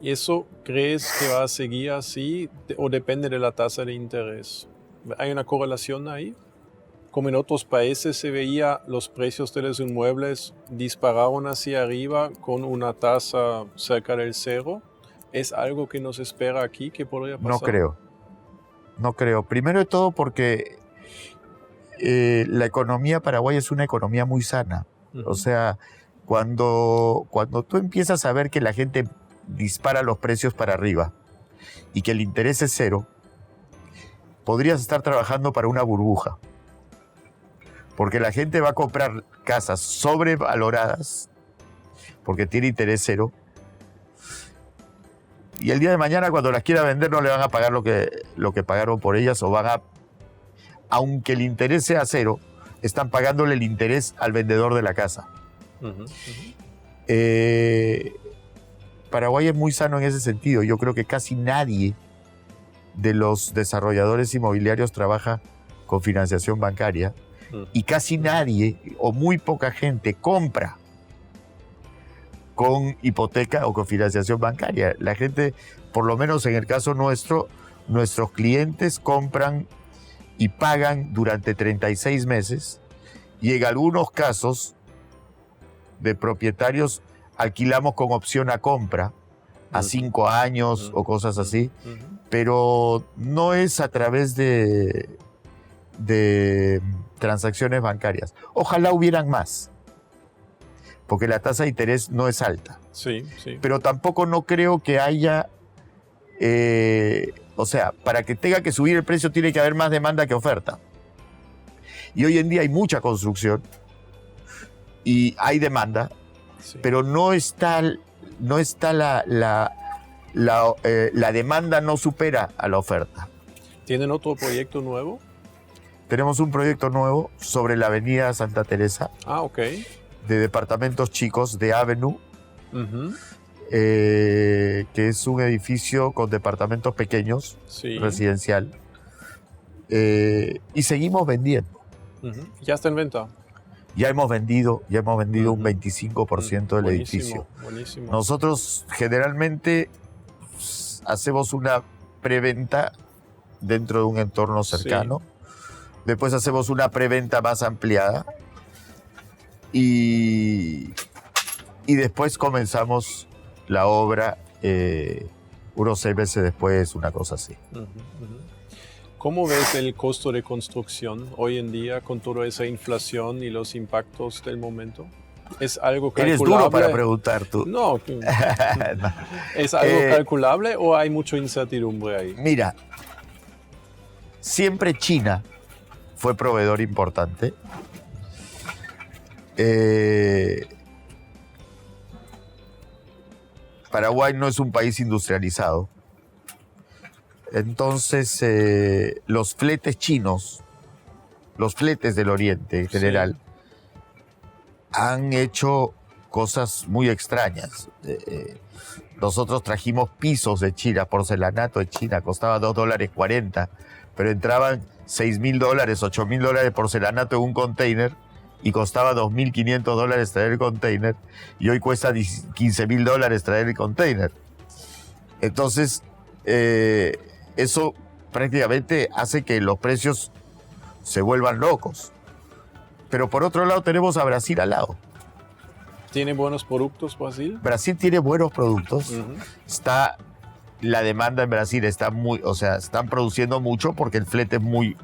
¿Y eso crees que va a seguir así o depende de la tasa de interés? ¿Hay una correlación ahí? Como en otros países se veía, los precios de los inmuebles dispararon hacia arriba con una tasa cerca del cero. ¿Es algo que nos espera aquí que podría pasar? No creo. No creo. Primero de todo porque la economía paraguaya es una economía muy sana. Ujú. O sea, cuando tú empiezas a ver que la gente dispara los precios para arriba y que el interés es cero, podrías estar trabajando para una burbuja. Porque la gente va a comprar casas sobrevaloradas porque tiene interés cero. Y el día de mañana, cuando las quiera vender, no le van a pagar lo que pagaron por ellas, o van a, aunque el interés sea cero, están pagándole el interés al vendedor de la casa. Ujú, ujú. Paraguay es muy sano en ese sentido. Yo creo que casi nadie de los desarrolladores inmobiliarios trabaja con financiación bancaria y casi nadie o muy poca gente compra con hipoteca o con financiación bancaria. La gente, por lo menos en el caso nuestro, nuestros clientes compran y pagan durante 36 meses y en algunos casos de propietarios alquilamos con opción a compra a 5 años o cosas así, pero no es a través de transacciones bancarias. Ojalá hubieran más, porque la tasa de interés no es alta. Sí, sí. Pero tampoco no creo que haya, o sea, para que tenga que subir el precio tiene que haber más demanda que oferta. Y hoy en día hay mucha construcción y hay demanda, Sí. pero no está la demanda no supera a la oferta. ¿Tienen otro proyecto nuevo? Tenemos un proyecto nuevo sobre la avenida Santa Teresa, Ah, ok. de departamentos chicos, de Avenue, Ujú. que es un edificio con departamentos pequeños, Sí. residencial, y seguimos vendiendo. Ujú. Ya está en venta. Ya hemos vendido un Ujú. 25% del Buenísimo, edificio. buenísimo. Nosotros generalmente hacemos una preventa dentro de un entorno cercano. Después hacemos una preventa más ampliada y después comenzamos la obra unos 6 meses después, una cosa así. Ujú, ujú. ¿Cómo ves el costo de construcción hoy en día con toda esa inflación y los impactos del momento? ¿Es algo calculable? Eres duro para preguntar tú. No. No. ¿Es algo calculable o hay mucha incertidumbre ahí? Mira, siempre China fue proveedor importante. Paraguay no es un país industrializado. Entonces, los fletes chinos, los fletes del Oriente en general, han hecho cosas muy extrañas. Nosotros trajimos pisos de China, porcelanato de China, costaba $2.40, pero entraban $6.000, $8.000 porcelanato en un container y costaba $2.500 traer el container y hoy cuesta $15.000 traer el container. Entonces, eso prácticamente hace que los precios se vuelvan locos. Pero por otro lado tenemos a Brasil al lado. ¿Tiene buenos productos Brasil? Brasil tiene buenos productos. Ujú. Está la demanda en Brasil está muy, o sea, están produciendo mucho porque el flete es muy,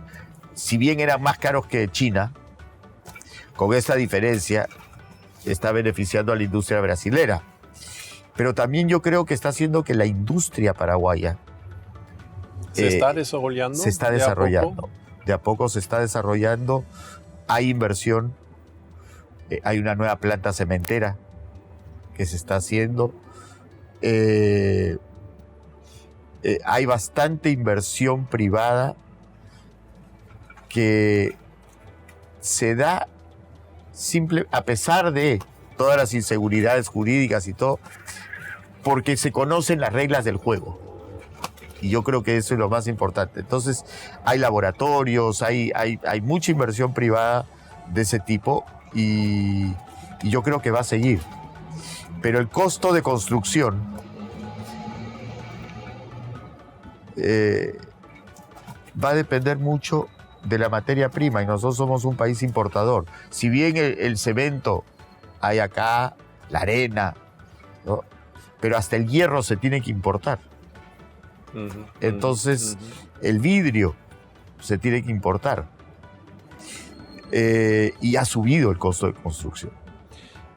si bien eran más caros que China, con esta diferencia está beneficiando a la industria brasilera. Pero también yo creo que está haciendo que la industria paraguaya ¿Se está desarrollando? Se está desarrollando. De a poco se está desarrollando. Hay inversión. Hay una nueva planta cementera que se está haciendo. Hay bastante inversión privada que se da a pesar de todas las inseguridades jurídicas y todo, porque se conocen las reglas del juego. Y yo creo que eso es lo más importante. Entonces, hay laboratorios, hay mucha inversión privada de ese tipo y yo creo que va a seguir. Pero el costo de construcción va a depender mucho de la materia prima y nosotros somos un país importador. Si bien el cemento hay acá, la arena, ¿no? Pero hasta el hierro se tiene que importar. Entonces, el vidrio se tiene que importar. Y ha subido el costo de construcción.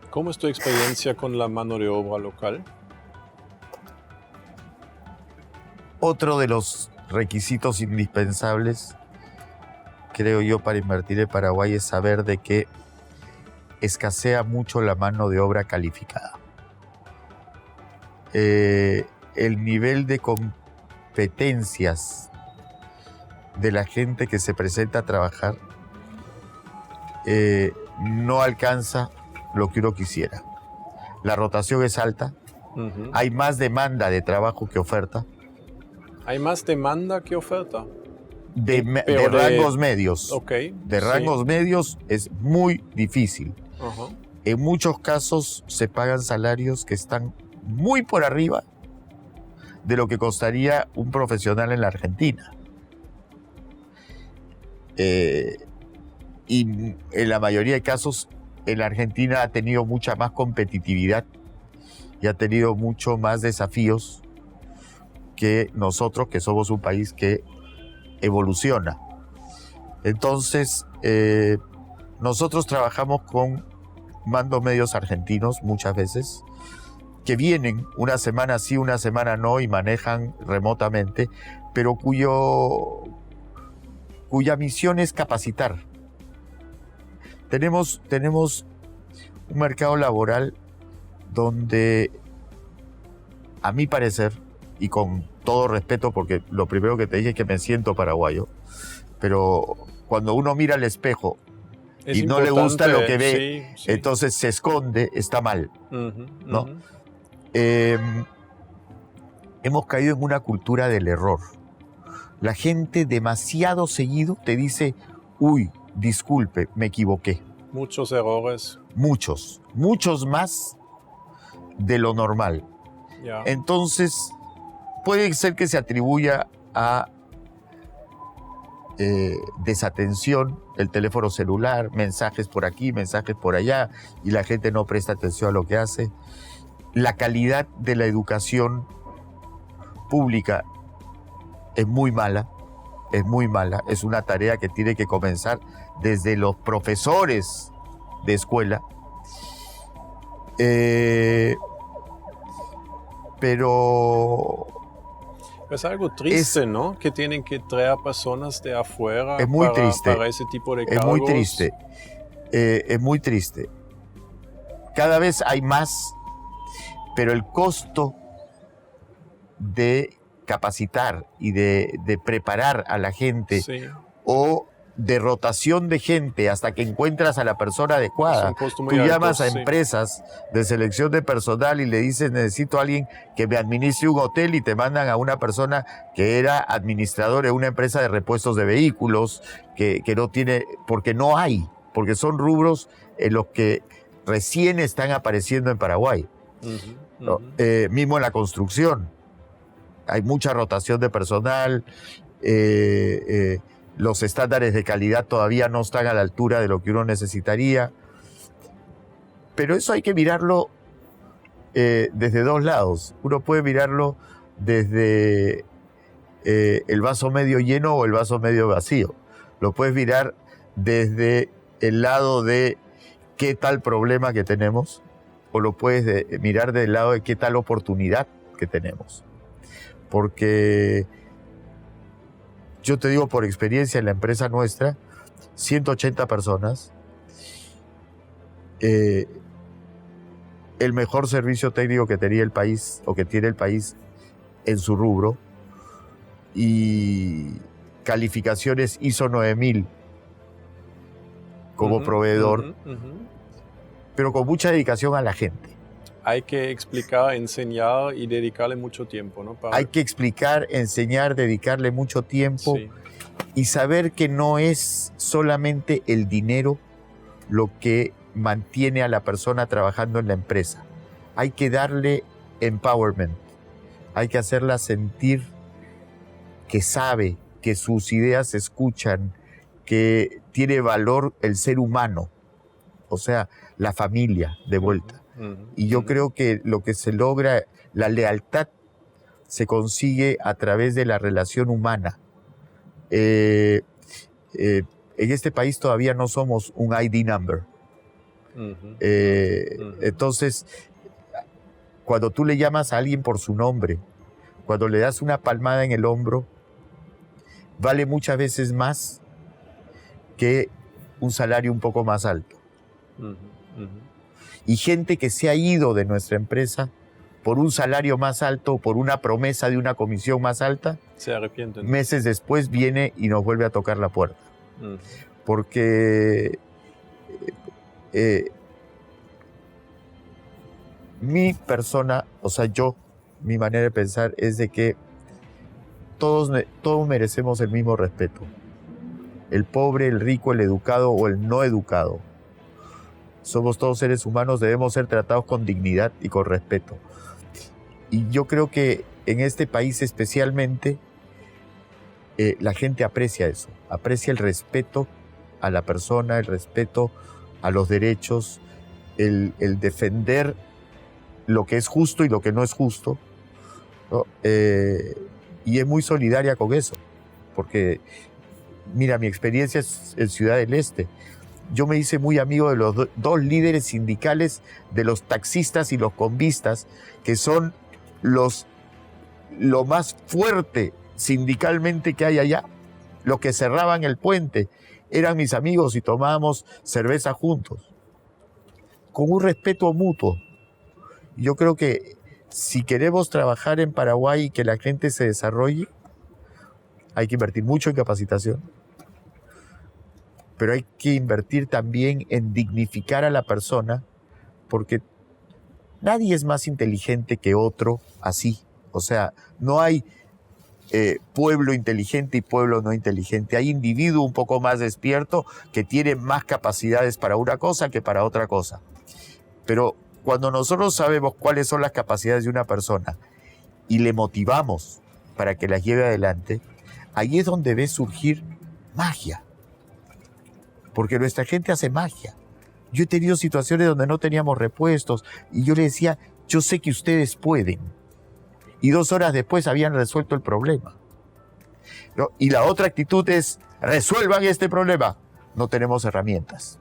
¿Cómo es tu experiencia con la mano de obra local? Otro de los requisitos indispensables, creo yo, para invertir en Paraguay es saber de que escasea mucho la mano de obra calificada. El nivel de competencias de la gente que se presenta a trabajar no alcanza lo que uno quisiera. La rotación es alta, hay más demanda de trabajo que oferta. ¿Hay más demanda que oferta? De rangos medios. Okay, de rangos medios es muy difícil. En muchos casos se pagan salarios que están muy por arriba de lo que costaría un profesional en la Argentina. Y en la mayoría de casos, en la Argentina ha tenido mucha más competitividad y ha tenido mucho más desafíos que nosotros, que somos un país que evoluciona. Entonces, nosotros trabajamos con mandos medios argentinos muchas veces, que vienen una semana sí, una semana no y manejan remotamente, pero cuya misión es capacitar. Tenemos un mercado laboral donde, a mi parecer, y con todo respeto, porque lo primero que te dije es que me siento paraguayo, pero cuando uno mira al espejo y no le gusta lo que ve, sí. Entonces se esconde, está mal, ¿no? Hemos caído en una cultura del error. La gente demasiado seguido te dice, uy, disculpe, me equivoqué. Muchos errores. Muchos más de lo normal. Yeah. Entonces, puede ser que se atribuya a desatención, el teléfono celular, mensajes por aquí, mensajes por allá, y la gente no presta atención a lo que hace. La calidad de la educación pública es muy mala, es una tarea que tiene que comenzar desde los profesores de escuela. Pero es algo triste, ¿no? Que tienen que traer personas de afuera para ese tipo de cargos. Es muy triste. Es muy triste. Cada vez hay más, pero el costo de capacitar y de preparar a la gente, sí, o de rotación de gente hasta que encuentras a la persona adecuada. Tú llamas a empresas de selección de personal y le dices, necesito a alguien que me administre un hotel, y te mandan a una persona que era administrador de una empresa de repuestos de vehículos, que no tiene, porque porque son rubros en los que recién están apareciendo en Paraguay. ¿No? Mismo en la construcción. Hay mucha rotación de personal, los estándares de calidad todavía no están a la altura de lo que uno necesitaría. Pero eso hay que mirarlo desde dos lados. Uno puede mirarlo desde el vaso medio lleno o el vaso medio vacío. Lo puedes mirar desde el lado de qué tal problema que tenemos, o lo puedes mirar del lado de qué tal oportunidad que tenemos. Porque yo te digo por experiencia, en la empresa nuestra, 180 personas, el mejor servicio técnico que tenía el país, o que tiene el país en su rubro, y calificaciones ISO 9000 como proveedor, pero con mucha dedicación a la gente. Hay que explicar, enseñar y dedicarle mucho tiempo, ¿no? Hay que explicar, enseñar, dedicarle mucho tiempo, Sí. y saber que no es solamente el dinero lo que mantiene a la persona trabajando en la empresa. Hay que darle empowerment, hay que hacerla sentir que sabe, que sus ideas se escuchan, que tiene valor el ser humano, o sea, la familia de vuelta. Y yo creo que lo que se logra, la lealtad, se consigue a través de la relación humana. En este país todavía no somos un ID number. Entonces, cuando tú le llamas a alguien por su nombre, cuando le das una palmada en el hombro, vale muchas veces más que un salario un poco más alto. Y gente que se ha ido de nuestra empresa por un salario más alto, por una promesa de una comisión más alta, se arrepienten. Meses después viene y nos vuelve a tocar la puerta. Porque mi persona, o sea, mi manera de pensar es de que todos merecemos el mismo respeto. El pobre, el rico, el educado o el no educado. Somos todos seres humanos, debemos ser tratados con dignidad y con respeto. Y yo creo que en este país especialmente la gente aprecia eso, aprecia el respeto a la persona, el respeto a los derechos, el defender lo que es justo y lo que no es justo, ¿no? Y es muy solidaria con eso, porque mira, mi experiencia es en Ciudad del Este. Yo me hice muy amigo de los dos líderes sindicales de los taxistas y los combistas, que son lo más fuerte sindicalmente que hay allá. Los que cerraban el puente eran mis amigos y tomábamos cerveza juntos, con un respeto mutuo. Yo creo que si queremos trabajar en Paraguay y que la gente se desarrolle, hay que invertir mucho en capacitación, pero hay que invertir también en dignificar a la persona, porque nadie es más inteligente que otro así. O sea, no hay pueblo inteligente y pueblo no inteligente. Hay individuo un poco más despierto que tiene más capacidades para una cosa que para otra cosa. Pero cuando nosotros sabemos cuáles son las capacidades de una persona y le motivamos para que las lleve adelante, ahí es donde ves surgir magia. Porque nuestra gente hace magia. Yo he tenido situaciones donde no teníamos repuestos y yo le decía, yo sé que ustedes pueden. Y 2 horas después habían resuelto el problema, ¿no? Y la otra actitud es, resuelvan este problema. No tenemos herramientas,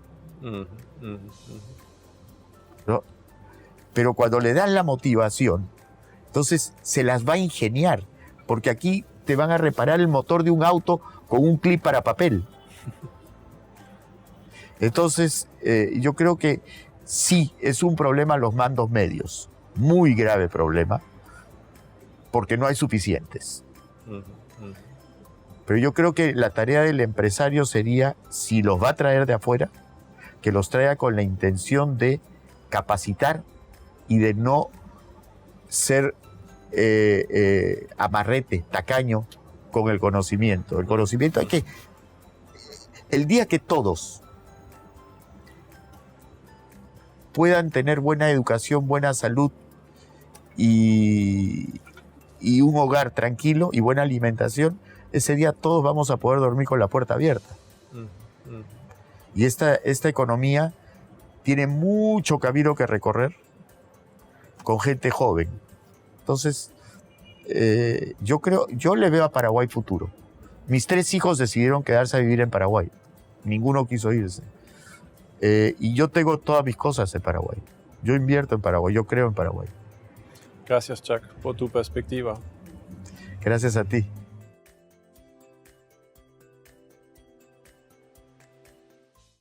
¿no? Pero cuando le dan la motivación, entonces se las va a ingeniar, porque aquí te van a reparar el motor de un auto con un clip para papel. Entonces, yo creo que sí, es un problema los mandos medios, muy grave problema, porque no hay suficientes. Pero yo creo que la tarea del empresario sería, si los va a traer de afuera, que los traiga con la intención de capacitar y de no ser amarrete, tacaño con el conocimiento. El conocimiento hay que... El día que todos puedan tener buena educación, buena salud y un hogar tranquilo y buena alimentación, ese día todos vamos a poder dormir con la puerta abierta. Y esta economía tiene mucho camino que recorrer con gente joven. Entonces, yo le veo a Paraguay futuro. Mis 3 hijos decidieron quedarse a vivir en Paraguay. Ninguno quiso irse. Y yo tengo todas mis cosas en Paraguay. Yo invierto en Paraguay, yo creo en Paraguay. Gracias, Chuck, por tu perspectiva. Gracias a ti.